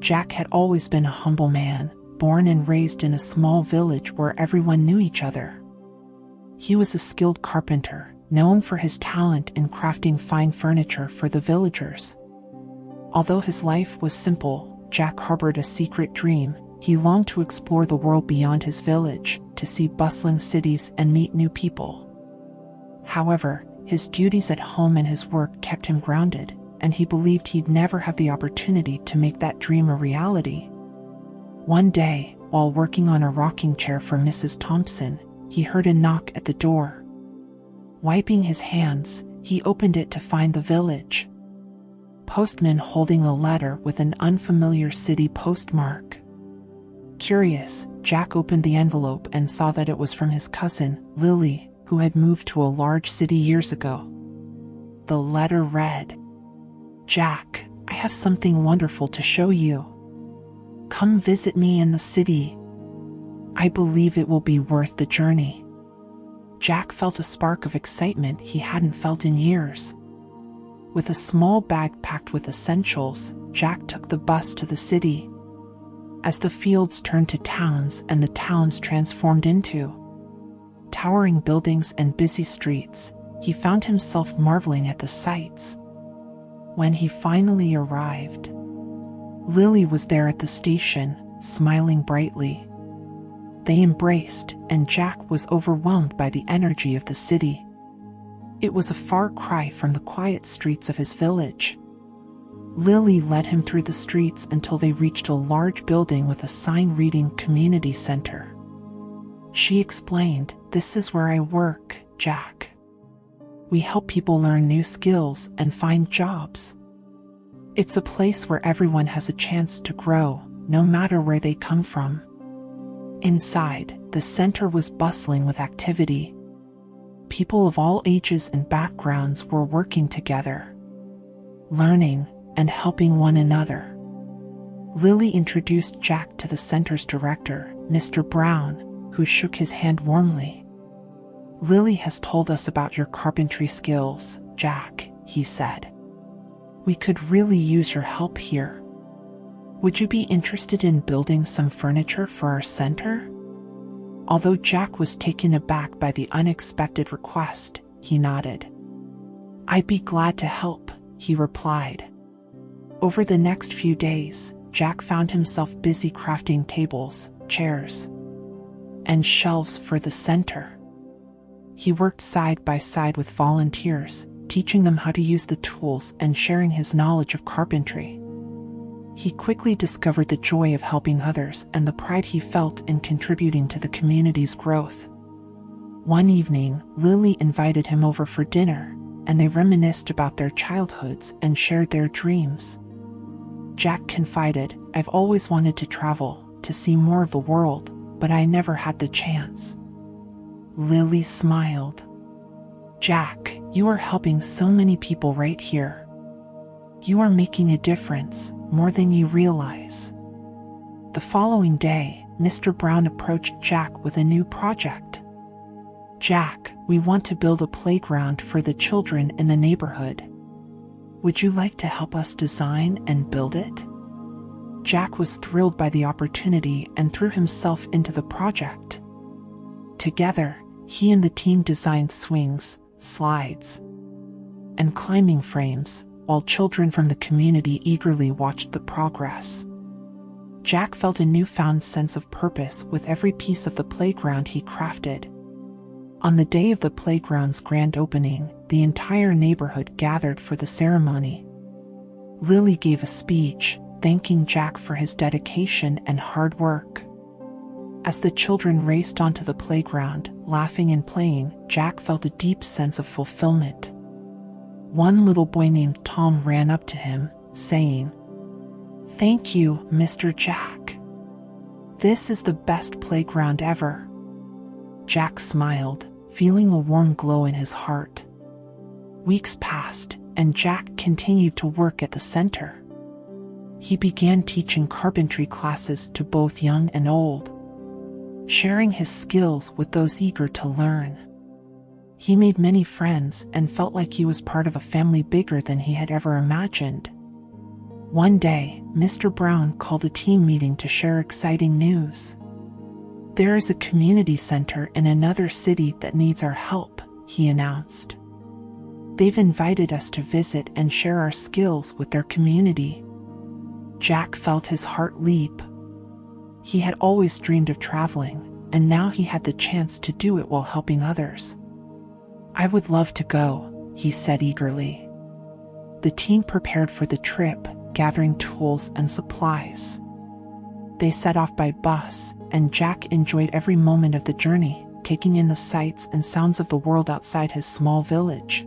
Jack had always been a humble man, born and raised in a small village where everyone knew each other. He was a skilled carpenter, known for his talent in crafting fine furniture for the villagers. Although his life was simple, Jack harbored a secret dream. He longed to explore the world beyond his village, to see bustling cities and meet new people. However, his duties at home and his work kept him grounded, and he believed he'd never have the opportunity to make that dream a reality. One day, while working on a rocking chair for Mrs. Thompson, he heard a knock at the door. Wiping his hands, he opened it to find the village postman holding a letter with an unfamiliar city postmark. Curious, Jack opened the envelope and saw that it was from his cousin, Lily, who had moved to a large city years ago. The letter read, "Jack, I have something wonderful to show you. Come visit me in the city. I believe it will be worth the journey." Jack felt a spark of excitement he hadn't felt in years. With a small bag packed with essentials, Jack took the bus to the city. As the fields turned to towns and the towns transformed into towering buildings and busy streets, he found himself marveling at the sights. When he finally arrived, Lily was there at the station, smiling brightly. They embraced, and Jack was overwhelmed by the energy of the city. It was a far cry from the quiet streets of his village. Lily led him through the streets until they reached a large building with a sign reading Community Center. She explained, "This is where I work, Jack. We help people learn new skills and find jobs. It's a place where everyone has a chance to grow, no matter where they come from." Inside, the center was bustling with activity. People of all ages and backgrounds were working together, learning and helping one another. Lily introduced Jack to the center's director, Mr. Brown, who shook his hand warmly. "Lily has told us about your carpentry skills, Jack," he said. "We could really use your help here. Would you be interested in building some furniture for our center?" Although Jack was taken aback by the unexpected request, he nodded. "I'd be glad to help," he replied. Over the next few days, Jack found himself busy crafting tables, chairs, and shelves for the center. He worked side by side with volunteers, teaching them how to use the tools and sharing his knowledge of carpentry. He quickly discovered the joy of helping others and the pride he felt in contributing to the community's growth. One evening, Lily invited him over for dinner, and they reminisced about their childhoods and shared their dreams. Jack confided, "I've always wanted to travel, to see more of the world, but I never had the chance." Lily smiled. "Jack, you are helping so many people right here. You are making a difference, more than you realize." The following day, Mr. Brown approached Jack with a new project. "Jack, we want to build a playground for the children in the neighborhood. Would you like to help us design and build it?" Jack was thrilled by the opportunity and threw himself into the project. Together, he and the team designed swings, slides, and climbing frames, while children from the community eagerly watched the progress. Jack felt a newfound sense of purpose with every piece of the playground he crafted. On the day of the playground's grand opening, the entire neighborhood gathered for the ceremony. Lily gave a speech, thanking Jack for his dedication and hard work. As the children raced onto the playground, laughing and playing, Jack felt a deep sense of fulfillment. One little boy named Tom ran up to him, saying, "Thank you, Mr. Jack. This is the best playground ever." Jack smiled, feeling a warm glow in his heart. Weeks passed, and Jack continued to work at the center. He began teaching carpentry classes to both young and old, sharing his skills with those eager to learn. He made many friends and felt like he was part of a family bigger than he had ever imagined. One day, Mr. Brown called a team meeting to share exciting news. "There is a community center in another city that needs our help," he announced. "They've invited us to visit and share our skills with their community." Jack felt his heart leap. He had always dreamed of traveling, and now he had the chance to do it while helping others. "I would love to go," he said eagerly. The team prepared for the trip, gathering tools and supplies. They set off by bus, and Jack enjoyed every moment of the journey, taking in the sights and sounds of the world outside his small village.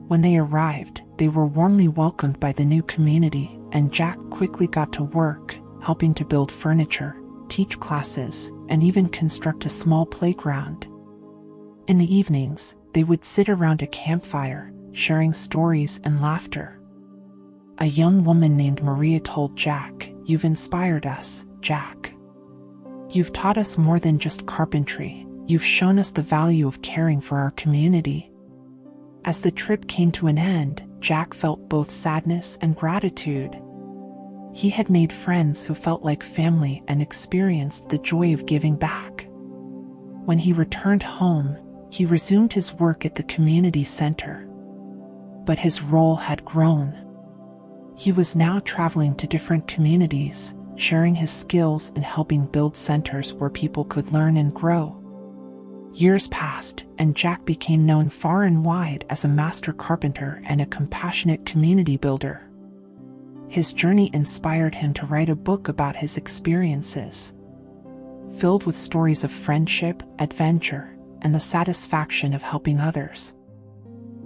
When they arrived, they were warmly welcomed by the new community, and Jack quickly got to work, helping to build furniture, teach classes, and even construct a small playground. In the evenings, they would sit around a campfire, sharing stories and laughter. A young woman named Maria told Jack, "You've inspired us, Jack. You've taught us more than just carpentry. You've shown us the value of caring for our community." As the trip came to an end, Jack felt both sadness and gratitude. He had made friends who felt like family and experienced the joy of giving back. When he returned home, he resumed his work at the community center. But his role had grown. He was now traveling to different communities, sharing his skills and helping build centers where people could learn and grow. Years passed, and Jack became known far and wide as a master carpenter and a compassionate community builder. His journey inspired him to write a book about his experiences, filled with stories of friendship, adventure, and the satisfaction of helping others.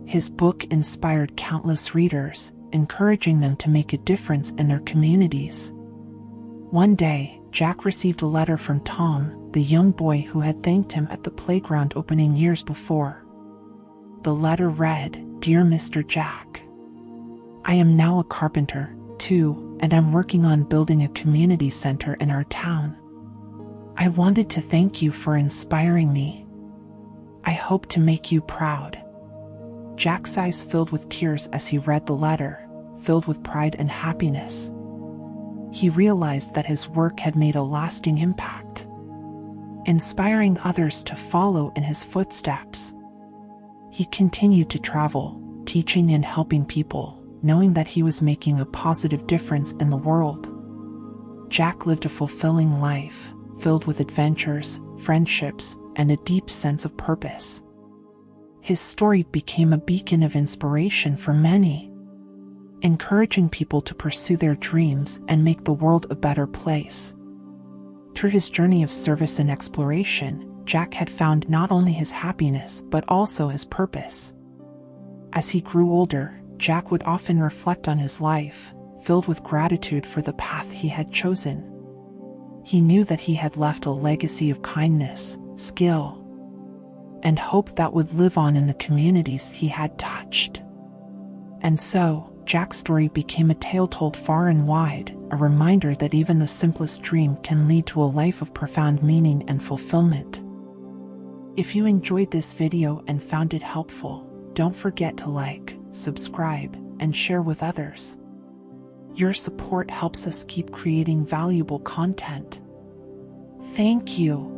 His book inspired countless readers, encouraging them to make a difference in their communities. One day, Jack received a letter from Tom, the young boy who had thanked him at the playground opening years before. The letter read, "Dear Mr. Jack, I am now a carpenter, too, and I'm working on building a community center in our town. I wanted to thank you for inspiring me. I hope to make you proud." Jack's eyes filled with tears as he read the letter, filled with pride and happiness. He realized that his work had made a lasting impact, inspiring others to follow in his footsteps. He continued to travel, teaching and helping people, knowing that he was making a positive difference in the world. Jack lived a fulfilling life, filled with adventures, friendships, and a deep sense of purpose. His story became a beacon of inspiration for many, encouraging people to pursue their dreams and make the world a better place. Through his journey of service and exploration, Jack had found not only his happiness but also his purpose. As he grew older, Jack would often reflect on his life, filled with gratitude for the path he had chosen. He knew that he had left a legacy of kindness, skill, and hope that would live on in the communities he had touched. And so, Jack's story became a tale told far and wide, a reminder that even the simplest dream can lead to a life of profound meaning and fulfillment. If you enjoyed this video and found it helpful, don't forget to like, subscribe, and share with others. Your support helps us keep creating valuable content. Thank you.